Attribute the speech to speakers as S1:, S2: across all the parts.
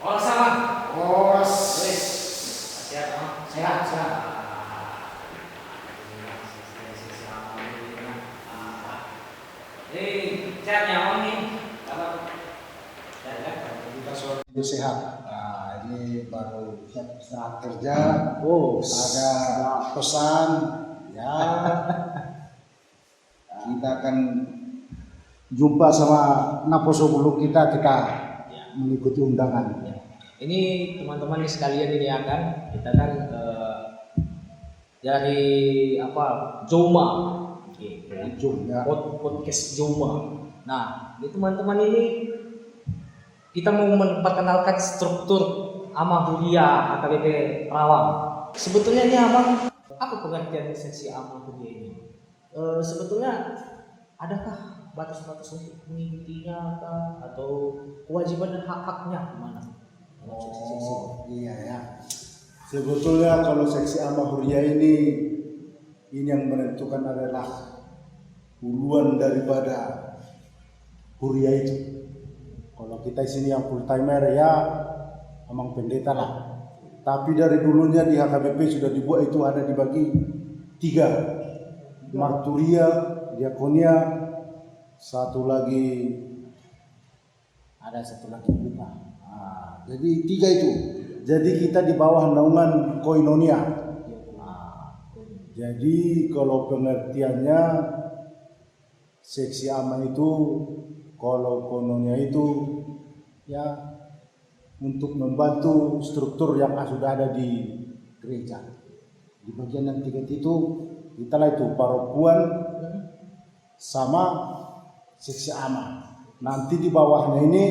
S1: Oh sama.
S2: Oh,
S1: Sehat,
S2: sehat, sehat.
S1: Sehatnya Om nih. Apa?
S2: Kita sudah sehat. Nah, ini baru istirahat kerja.
S1: Oh,
S2: Ada pesan. Ya, kita akan jumpa sama Naposo Bulu kita mengikuti undangan.
S1: Ini teman-teman sekalian ini akan kita kan dari apa Joma,
S2: Ya.
S1: podcast Joma. Nah, ini teman-teman ini kita mau memperkenalkan struktur Amahuria AKBP Rawang. Sebetulnya ini Amang, apa pengertian seksi Amahuria ini? Sebetulnya adakah batas-batas untuk mengikutinya atau kewajiban dan hak-haknya gimana?
S2: Oh, iya ya. Sebetulnya kalau seksi Amahuria ini yang menentukan adalah huluan daripada Huria itu. Kalau kita sini yang full timer ya emang pendeta lah. Tapi dari dulunya di HKBP sudah dibuat itu ada dibagi 3. Marturia, Diakonia, satu lagi buka. Jadi 3 itu. Jadi kita di bawah naungan koinonia. Jadi kalau pengertiannya seksi ama itu, kalau koinonia itu ya untuk membantu struktur yang sudah ada di gereja. Di bagian yang 3 itu kita lah itu parokuan sama seksi ama. Nanti di bawahnya ini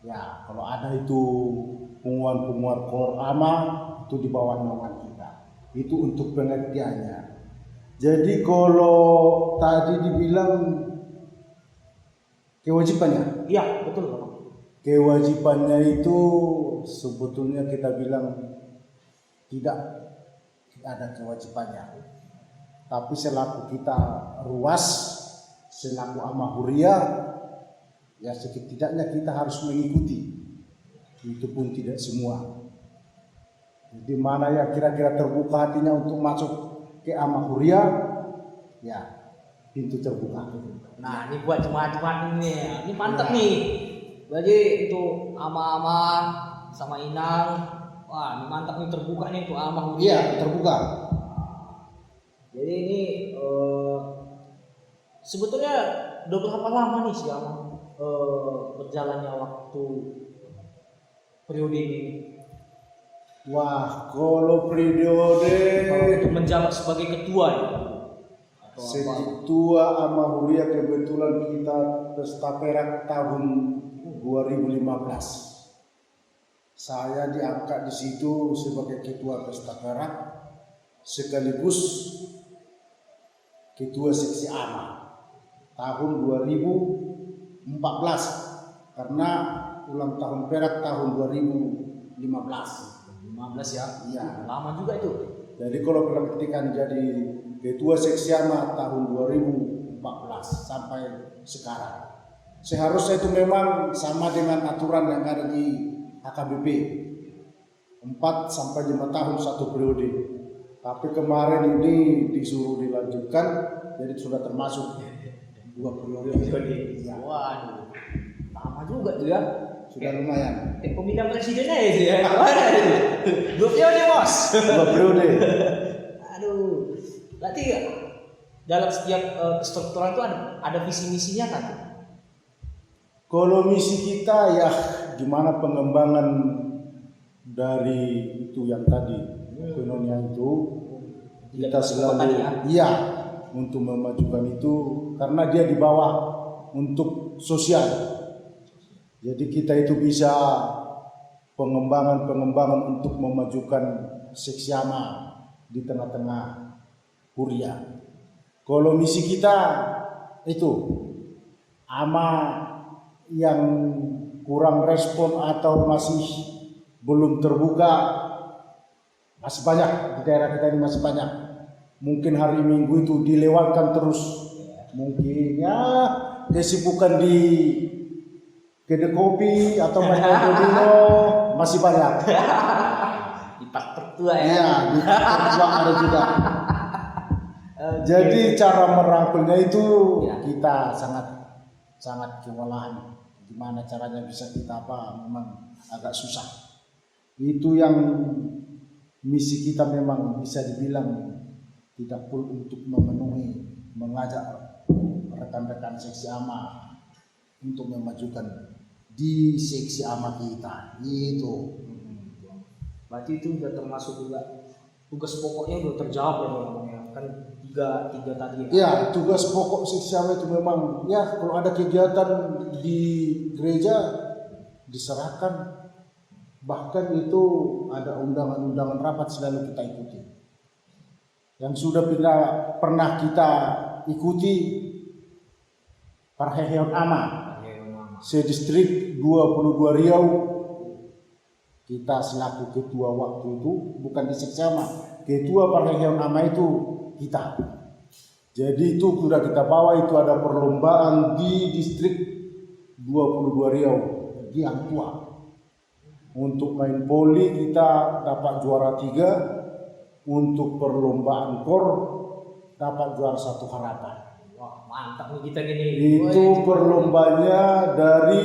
S2: ya kalau ada itu penguat kor ama itu di bawah naungan kita. Itu untuk pengertiannya. Jadi kalau tadi dibilang kewajibannya,
S1: Iya, betul Bapak.
S2: kewajibannya itu sebetulnya kita bilang tidak ada kewajibannya. Tapi selaku kita ruas, selaku Amahuria, ya setidaknya kita harus mengikuti. Itu pun tidak semua. Di mana ya kira-kira terbuka hatinya untuk masuk ke Amahuria, ya pintu terbuka.
S1: Nah, ini buat jemaat-jemaat ini mantap nih. Jadi untuk ama-ama sama inang, wah ini mantap nih, terbuka nih untuk Amahuria.
S2: Iya, terbuka.
S1: Jadi ini sebetulnya udah berapa lama nih sih Amang berjalannya waktu periode ini?
S2: Wah, kalau periode
S1: Untuk menjabat sebagai ketua ya?
S2: Ketua Amahuria kebetulan kita pesta perak tahun 2015. Saya diangkat di situ sebagai ketua pesta perak sekaligus ketua seksi ama tahun 2014 karena ulang tahun perak tahun 2015.
S1: 15 ya?
S2: Iya.
S1: Lama juga itu.
S2: Jadi kalau ketika jadi ketua seksi ama tahun 2014 sampai sekarang. Seharusnya itu memang sama dengan aturan yang ada di HKBP. 4 sampai 5 tahun satu periode. Tapi kemarin ini disuruh dilanjutkan, jadi sudah termasuk 2 periode.
S1: Ya. Waduh, lama juga tuh ya.
S2: Sudah lumayan.
S1: Pemilihan presidennya ya sih ya. 2 periode bos.
S2: 2 periode.
S1: Aduh, berarti dalam setiap kestrukturan itu ada visi misinya kan?
S2: Kalau misi kita ya gimana pengembangan dari itu yang tadi koinonia itu kita selalu iya untuk memajukan itu karena dia di bawah untuk sosial. Jadi kita itu bisa pengembangan untuk memajukan seksi ama di tengah-tengah Huria. Kalau misi kita itu ama yang kurang respon atau masih belum terbuka masih banyak di daerah kita ini, masih banyak. Mungkin hari Minggu itu dilewatkan terus, mungkin ya kesibukan di kedai kopi atau main domino masih banyak.
S1: Di pak tertua ya.
S2: Iya, di tertua ada juga. Jadi cara merangkulnya itu
S1: Ya.
S2: kita sangat kewalahan. Gimana caranya bisa kita memang agak susah. Itu yang misi kita memang bisa dibilang tidak full untuk memenuhi, mengajak rekan-rekan seksi ama untuk memajukan di seksi ama kita. Itu.
S1: Berarti itu udah termasuk juga tugas pokoknya udah terjawab ya namanya kan tiga tadi ya.
S2: Ya, tugas pokok seksi ama itu memang ya kalau ada kegiatan di gereja diserahkan, bahkan itu ada undangan-undangan rapat selalu kita ikuti. Yang sudah pernah kita ikuti Parheheon Ama sedistrik 22 Riau, kita selaku ketua waktu itu bukan di seksi ama, ketua Parheheon Ama itu kita. Jadi itu sudah kita bawa, itu ada perlombaan di distrik 22 Riau di Ampua. Untuk main poli kita dapat juara 3, untuk perlombaan kor dapat juara 1 harapan.
S1: Wah mantap nih kita gini.
S2: Itu perlombanya dari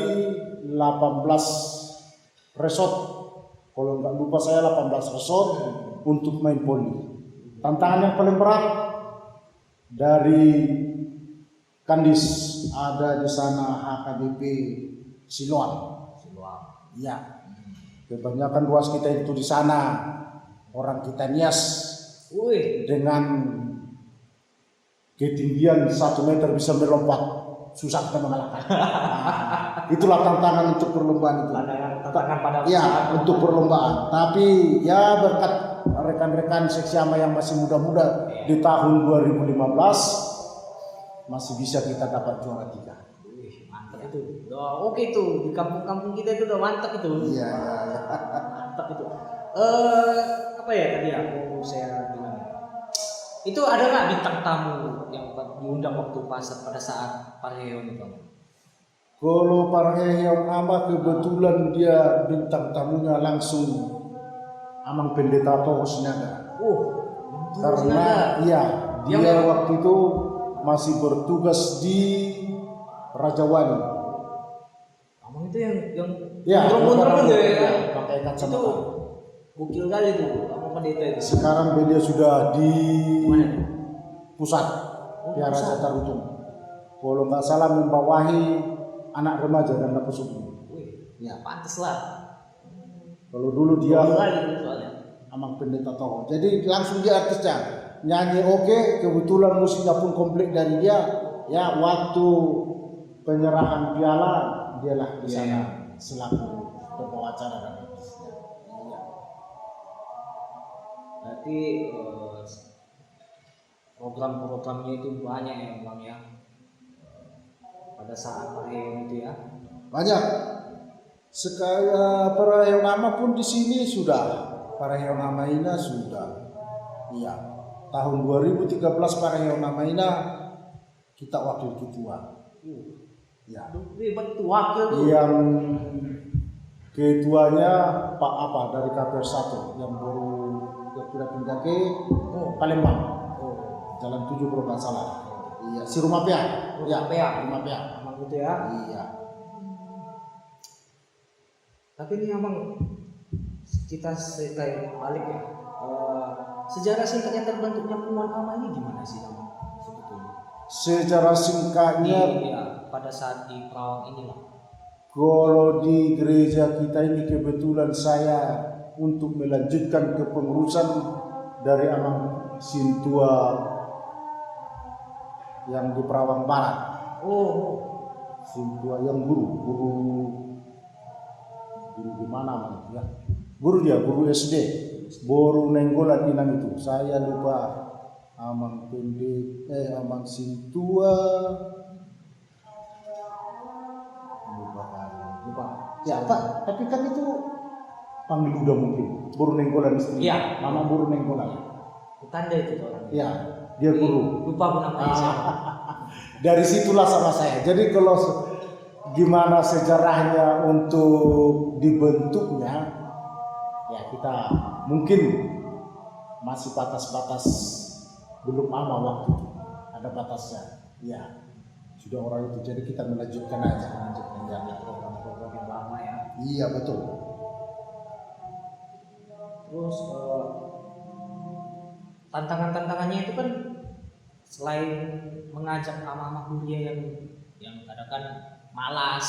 S2: 18 resort. Kalau nggak lupa saya 18 resort untuk main poli. Tantangan yang paling berat dari Kandis ada di sana HKBP Siloam. Ya. Kebanyakan ruas kita itu di sana. Orang kita Nias dengan ketinggian 1 meter bisa melompat, susah kita mengalahkan. Itulah tantangan untuk perlombaan itu.
S1: Tantangan pada
S2: ya untuk perlombaan. Tapi ya berkat rekan-rekan seksi ama yang masih muda-muda di tahun 2015 masih bisa kita dapat juara 3.
S1: Mantap itu. Oke tuh di kampung-kampung kita itu udah mantap itu.
S2: Iya.
S1: Mantap itu. Apa ya tadi aku saya bilang itu ada nggak bintang tamu yang diundang waktu pada saat Parheheon itu?
S2: Kalau Parheheon Ama kebetulan dia bintang tamunya langsung Amang Pendeta Toho Sinaga. Karena iya dia waktu itu masih bertugas di Rajawali.
S1: Amang itu yang
S2: gondrong
S1: ya,
S2: pakai kacamata.
S1: Itu gokil kali tuh Amang Pendeta itu.
S2: Sekarang beliau sudah di pusat Tiara
S1: pusat.
S2: Catar Utung. Kalau nggak salah membawahi anak remaja dan lapus umum.
S1: Ya pantas lah.
S2: Kalau dulu dia
S1: soalnya
S2: Amang Pendeta Toho. Jadi langsung dia artisnya nyanyi oke, kebetulan musiknya pun komplit dari dia. Ya waktu penyerahan piala dialah di sana selaku pembawa acara dan artisnya.
S1: Berarti program-programnya itu banyak ya Bang ya pada saat Parheheon itu ya.
S2: Banyak. Sekaya Parheheon Ama pun di sini sudah. Parheheon Ama Ina sudah. Iya. Tahun 2013 Parheheon Ama Ina kita wakil ketua. Ya.
S1: Ribet tuh wakil tuh.
S2: Yang ketuanya Pak apa dari KPR 1 yang baru pindah ke Palembang. Jalan 7 kalau nggak salah. Iya, si Rumah Pia.
S1: Rumah Pia.
S2: Emang
S1: gitu ya.
S2: Iya.
S1: Tapi ini Abang kita ceritain balik ya. Sejarah singkatnya terbentuknya Pemuan Ama ini gimana sih Abang sebetulnya?
S2: Secara singkatnya
S1: pada saat di Perawang inilah.
S2: Kalau di gereja kita ini kebetulan saya untuk melanjutkan kepengurusan dari Amang Sintua yang di Perawang Barat. Sintua yang guru di mana ya? Guru SD. Boru Nenggolan Inang itu. Saya lupa Amang Amang Sintua. Lupa. Ya, Pak, tapi kan itu panggil udah mungkin. Boru Nenggolan istri.
S1: Iya.
S2: Mama Boru Nenggolan.
S1: Tanda itu orang.
S2: Iya, dia guru.
S1: Lupa pun namanya siapa.
S2: Dari situlah sama saya. Jadi kalau gimana sejarahnya untuk dibentuknya, Ya kita mungkin masih batas-batas, belum ama waktu, ada batasnya. Ya sudah orang itu, jadi kita melanjutkan aja.
S1: Melanjutkan ya program-program yang lama ya.
S2: Iya betul.
S1: Terus tantangannya itu kan selain mengajak ama-ama kuliah yang kadang kan malas,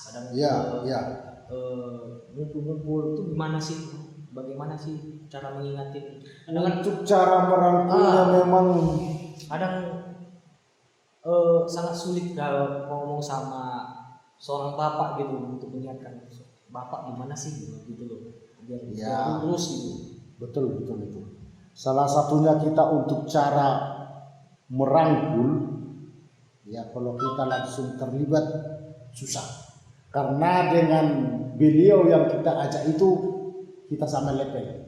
S1: kadang ngumpul-ngumpul itu gimana sih? Bagaimana sih cara mengingatin? Kadang kan
S2: Untuk cara merangkulnya memang
S1: kadang sangat sulit kalau ngomong sama seorang bapak gitu untuk mengingatkan bapak gimana sih gitu loh biar terus gitu.
S2: Betul itu. Salah satunya kita untuk cara merangkul, ya kalau kita langsung terlibat susah, karena dengan beliau yang kita ajak itu kita sama level,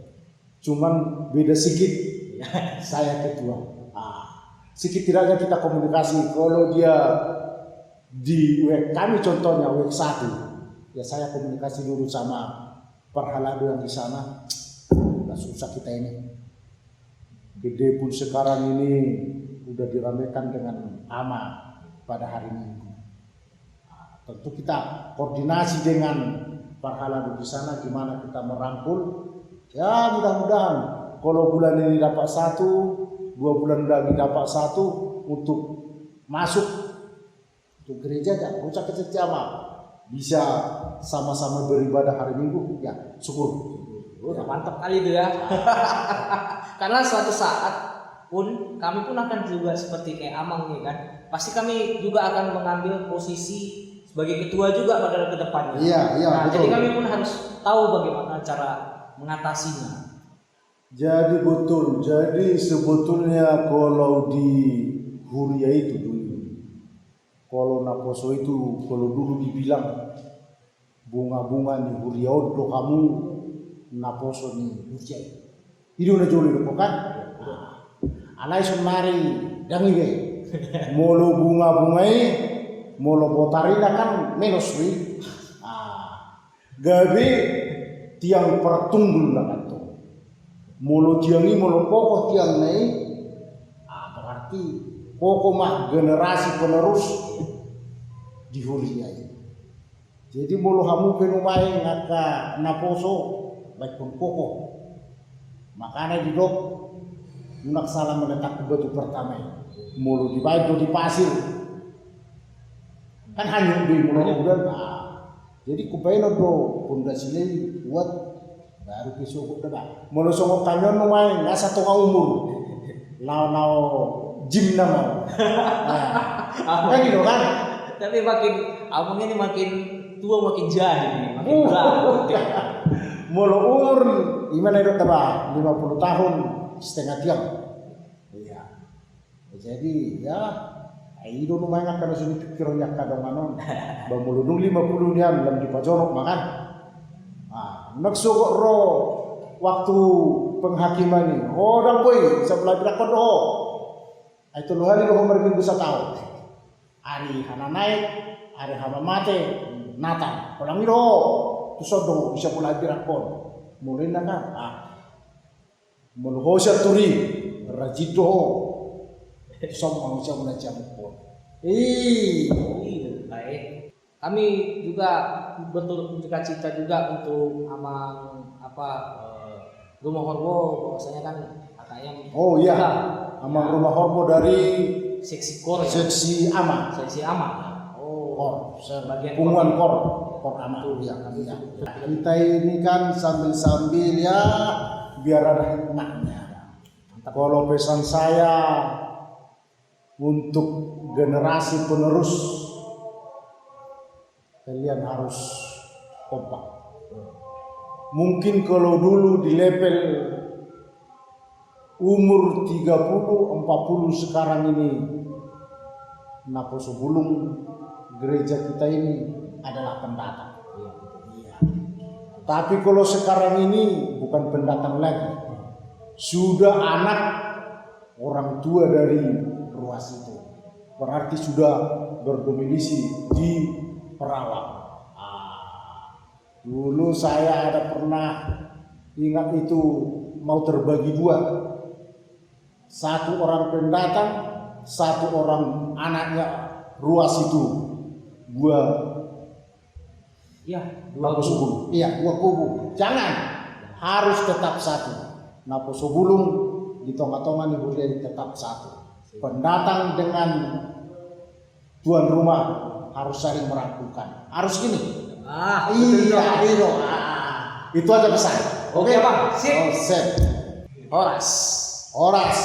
S2: cuman beda sedikit. Saya ketua, sedikit tidaknya kita komunikasi. Kalau dia di WEC kami contohnya WEC 1, ya saya komunikasi dulu sama Parhalado yang di sana. Nggak susah kita ini. Gede pun sekarang ini udah diramaikan dengan ama pada hari Minggu. Tentu kita koordinasi dengan Parhalado di sana gimana kita merangkul. Ya mudah-mudahan kalau bulan ini dapat 1, 2 bulan lagi dapat 1 untuk masuk untuk gereja, ya ucap kecil jamaah bisa sama-sama beribadah hari Minggu, ya syukur.
S1: Udah mantap kali itu ya. Karena suatu saat pun kami pun akan juga seperti kayak Amang nih kan. Pasti kami juga akan mengambil posisi sebagai ketua juga pada kedepannya.
S2: Iya,
S1: nah,
S2: betul.
S1: jadi kami pun harus tahu bagaimana cara mengatasinya.
S2: Jadi betul. Jadi sebetulnya kalau di Huria itu dulu, kalau Naposo itu kalau dulu dibilang bunga-bunga nih Huria odo kamu Naposo nih Huria. Ini udah jauh kan? Alai sumari dangi molo bunga-bungai molo botarina kan menos wi. Gabi tiang pertunggul lah kan tuh. Molo tiangi molo pokok tiang nai. Berarti pokok mah generasi penerus di Huria. Jadi molo hamu penumai ngaka Naposo baik pun pokok. Makanya di dok nak salah meletak ke batu pertama. Mulu di batu di pasir. Kan hanya di mulai bulan. Jadi kupain do pondasi lagi buat baru kisah dah. Mulu songok kanyon numai nggak satu umur. Nau gym nama. Kan gitu kan.
S1: Tapi makin abang ini makin tua makin jadi makin berat.
S2: Mulu umur gimana itu tebak 50 tahun setengah tiang. Iya. Jadi ya itu lumayan karena sini pikirnya kadang manon. Bamuludung 50 nian dalam di pajonok makan. Naksugok ro waktu penghakiman ini. Orang boy sebelah berakon do. Itu lu hari lo minggu bisa tahu. Hari hana naik, hari hama mate, Natal. Kalau miro tu sodong bisa pula berakon. Mulai kan. Meluhosa turi rajito som bisa mulai campur.
S1: Baik. Kami juga berduka cita juga untuk Amang Rumah Horbo, bahwasanya kan kakaknya.
S2: Oh iya. Amang Rumah Horbo dari
S1: seksi kor.
S2: Seksi Ama.
S1: Seksi Ama.
S2: Kor,
S1: bagian
S2: punguan kor Ama. Iya. Kita ini kan sambil-sambil ya biar ada hikmahnya. Kalau pesan saya untuk generasi penerus, kalian harus kompak. Mungkin kalau dulu di level umur 30, 40 sekarang ini Naposo Bulung gereja kita ini adalah pendatang. Iya. Tapi kalau sekarang ini bukan pendatang lagi, sudah anak orang tua dari ruas itu, berarti sudah berdomisili di Perawang. Dulu saya ada pernah ingat itu mau terbagi dua. Satu orang pendatang, satu orang anaknya ruas itu. Dua
S1: Ya,
S2: naposo bulung. Iya, dua kubu. Jangan, harus tetap satu. Naposo bulung di tengah-tengah nih boleh tetap satu. Pendatang dengan tuan rumah harus saling merangkulkan. Harus gini. Iya, itu. Itu aja pesan.
S1: Oke, Bang. Sip.
S2: Oh, sip.
S1: Horas.
S2: Horas.